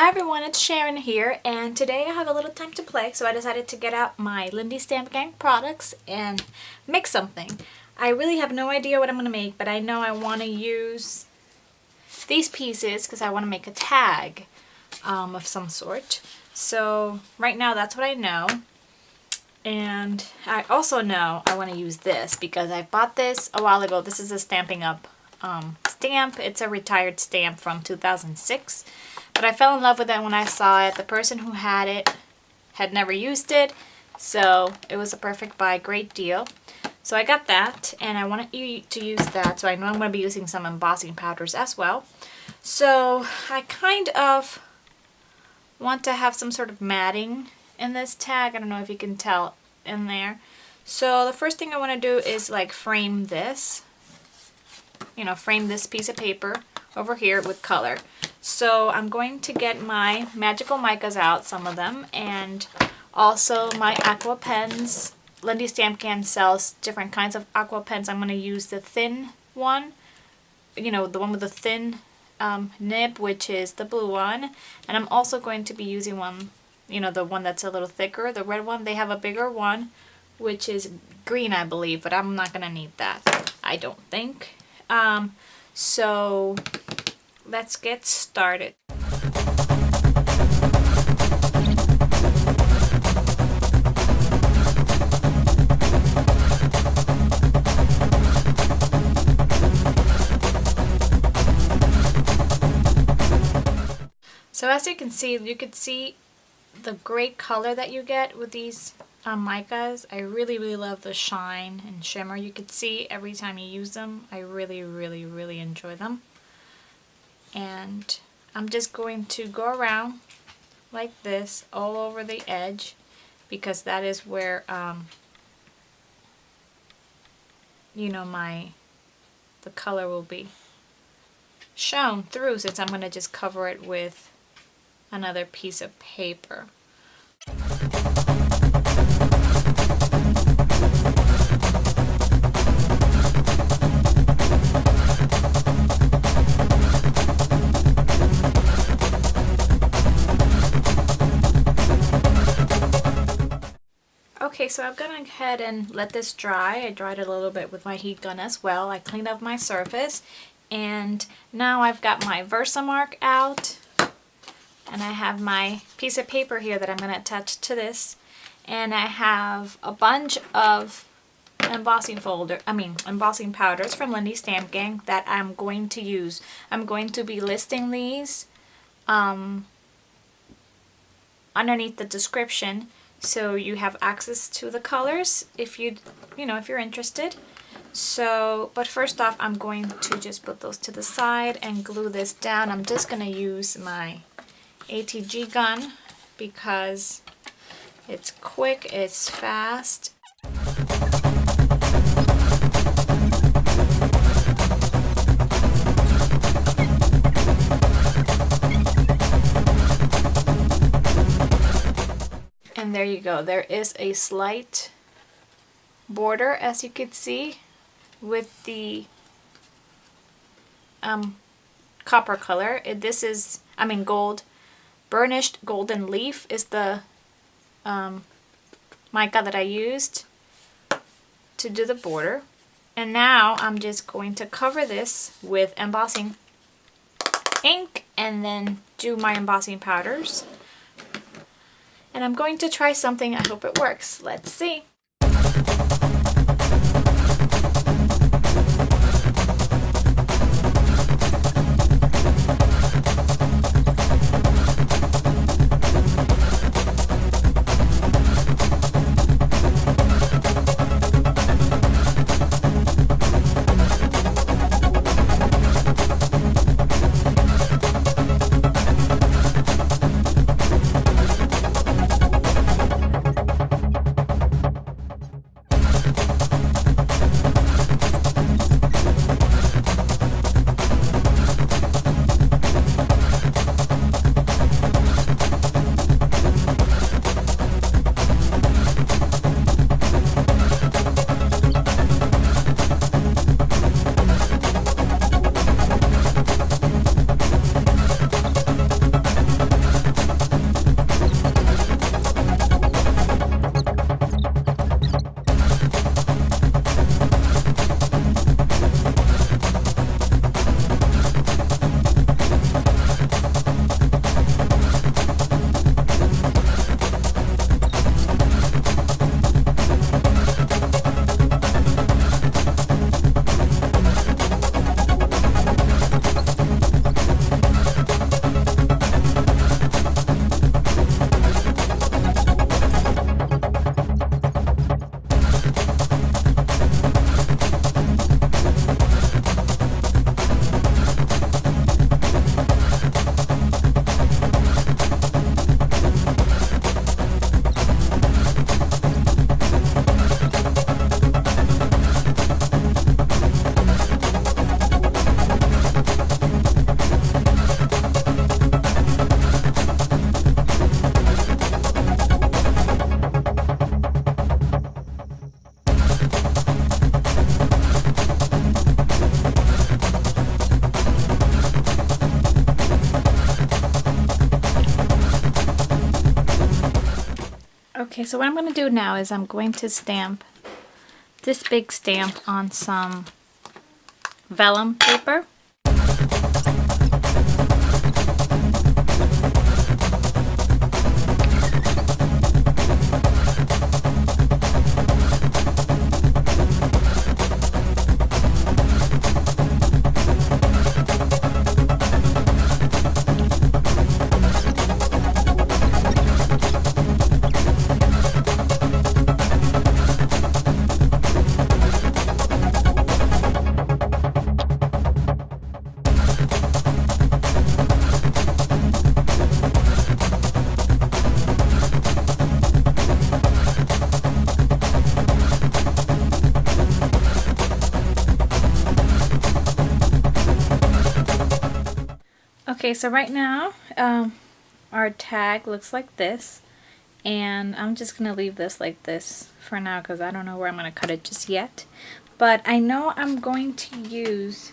Hi everyone, it's Sharon here, and today I have a little time to play, so I decided to get out my Lindy Stamp Gang products and make something. I really have no idea what I'm going to make, but I know I want to use these pieces because I want to make a tag of some sort. So right now that's what I know. And I also know I want to use this because I bought this a while ago. This is a Stampin' Up! Stamp. It's a retired stamp from 2006. But I fell in love with it when I saw it. The person who had it had never used it, so it was a perfect buy, great deal. So I got that, and I wanted you to use that, so I know I'm going to be using some embossing powders as well. So I kind of want to have some sort of matting in this tag. I don't know if you can tell in there. So the first thing I want to do is like frame this. You know, frame this piece of paper over here with color. So I'm going to get my magical micas out, some of them, and also my aqua pens. Lindy Stamp Can sells different kinds of aqua pens. I'm going to use the thin one, you know, the one with the thin nib, which is the blue one. And I'm also going to be using one, you know, the one that's a little thicker, the red one. They have a bigger one, which is green, I believe, but I'm not going to need that, I don't think. So let's get started. So as you can see the great color that you get with these micas. I really love the shine and shimmer you could see every time you use them. I really enjoy them. And I'm just going to go around like this all over the edge because that is where you know, the color will be shown through, since I'm going to just cover it with another piece of paper. Okay, so I've gone ahead and let this dry. I dried it a little bit with my heat gun as well. I cleaned up my surface, and now I've got my Versamark out, and I have my piece of paper here that I'm going to attach to this, and I have a bunch of embossing powders from Lindy Stamp Gang that I'm going to use. I'm going to be listing these underneath the description, so you have access to the colors if you're interested. So, but first off, I'm going to just put those to the side and glue this down. I'm just going to use my ATG gun because it's quick, it's fast. And there you go. There is a slight border, as you can see, with the copper color. This is, gold. Burnished Golden Leaf is the mica that I used to do the border. And now I'm just going to cover this with embossing ink and then do my embossing powders. And I'm going to try something. I hope it works. Let's see. Okay, so what I'm going to do now is I'm going to stamp this big stamp on some vellum paper. Okay, so right now our tag looks like this, and I'm just gonna leave this like this for now because I don't know where I'm gonna cut it just yet. But I know I'm going to use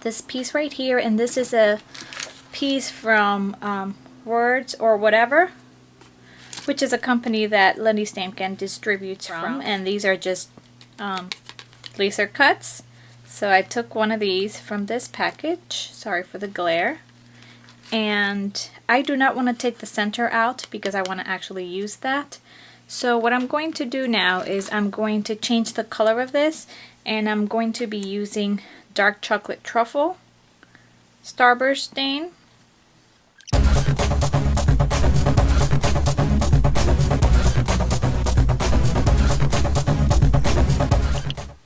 this piece right here, and this is a piece from Words or Whatever, which is a company that Lindy Stampkin distributes from, and these are just laser cuts. So I took one of these from this package, sorry for the glare, and I do not want to take the center out because I want to actually use that. So what I'm going to do now is I'm going to change the color of this, and I'm going to be using Dark Chocolate Truffle Starburst stain.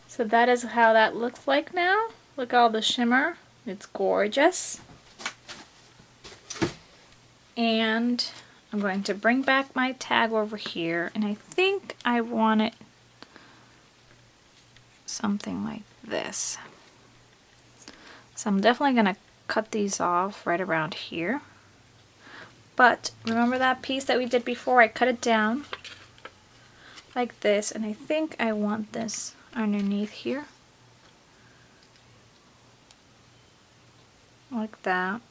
So that is how that looks like now. Look at all the shimmer. It's gorgeous. And I'm going to bring back my tag over here, and I think I want it something like this. So I'm definitely going to cut these off right around here. But remember that piece that we did before? I cut it down like this, and I think I want this underneath here, like that.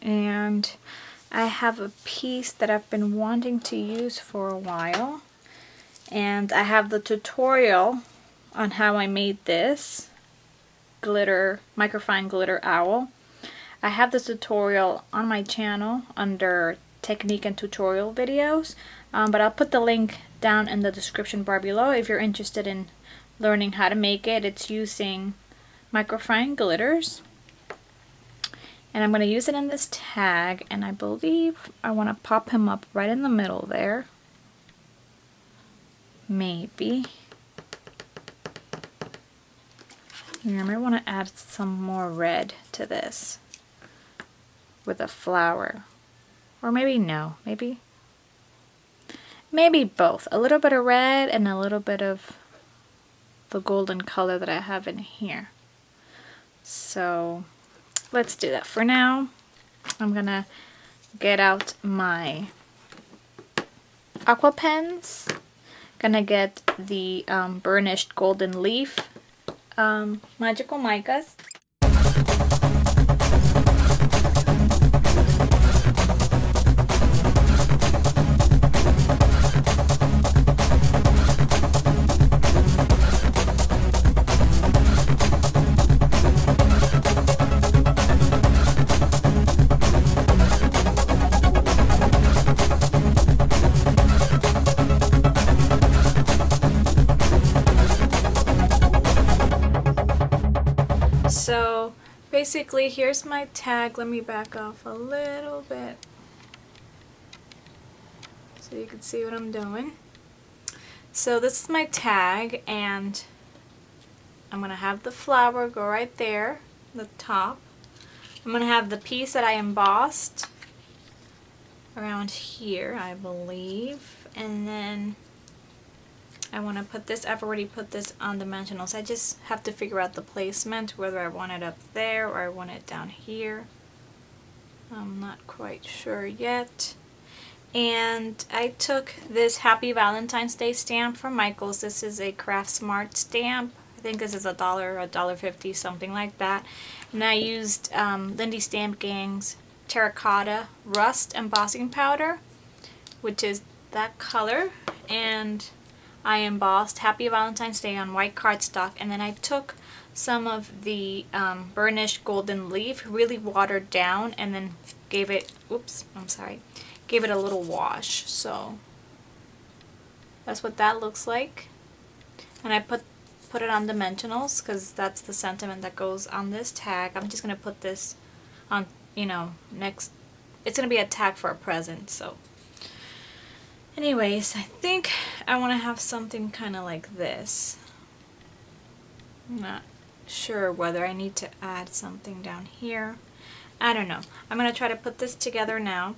And I have a piece that I've been wanting to use for a while, and I have the tutorial on how I made this glitter, microfine glitter owl. I have this tutorial on my channel under technique and tutorial videos, but I'll put the link down in the description bar below if you're interested in learning how to make it. It's using microfine glitters, and I'm going to use it in this tag, and I believe I want to pop him up right in the middle there, maybe. Here, I might want to add some more red to this with a flower, or maybe no, maybe both. A little bit of red and a little bit of the golden color that I have in here. So let's do that. For now, I'm gonna get out my aqua pens. Gonna get the burnished golden leaf magical micas. So basically, here's my tag. Let me back off a little bit so you can see what I'm doing. So this is my tag, and I'm going to have the flower go right there, the top. I'm going to have the piece that I embossed around here, I believe, and then I want to put this, I've already put this on dimensionals. I just have to figure out the placement, whether I want it up there or I want it down here. I'm not quite sure yet. And I took this Happy Valentine's Day stamp from Michaels. This is a Craft Smart stamp. I think this is $1, $1.50, something like that. And I used Lindy Stampkin's Terracotta Rust Embossing Powder, which is that color, and I embossed Happy Valentine's Day on white cardstock, and then I took some of the burnished golden leaf, really watered down, and then gave it, gave it a little wash. So that's what that looks like. And I put it on dimensionals because that's the sentiment that goes on this tag. I'm just going to put this on, you know, next. It's going to be a tag for a present. So anyways, I think I want to have something kind of like this. I'm not sure whether I need to add something down here. I don't know. I'm going to try to put this together now.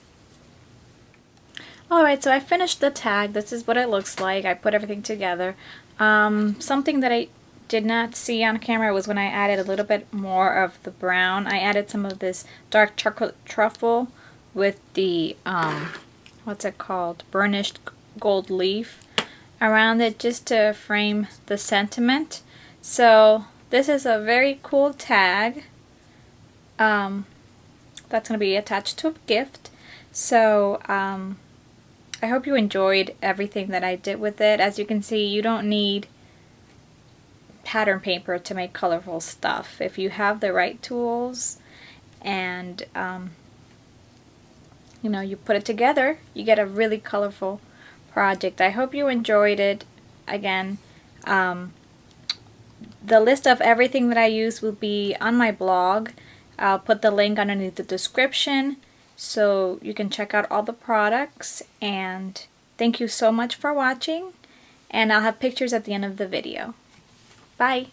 Alright, so I finished the tag. This is what it looks like. I put everything together. Something that I did not see on camera was when I added a little bit more of the brown. I added some of this dark chocolate truffle with the, what's it called? Burnished gold leaf around it just to frame the sentiment. So this is a very cool tag. That's going to be attached to a gift. So, I hope you enjoyed everything that I did with it. As you can see, you don't need pattern paper to make colorful stuff. If you have the right tools and you know, you put it together, you get a really colorful project. I hope you enjoyed it. Again, the list of everything that I use will be on my blog. I'll put the link underneath the description, so you can check out all the products. And thank you so much for watching, and I'll have pictures at the end of the video. Bye!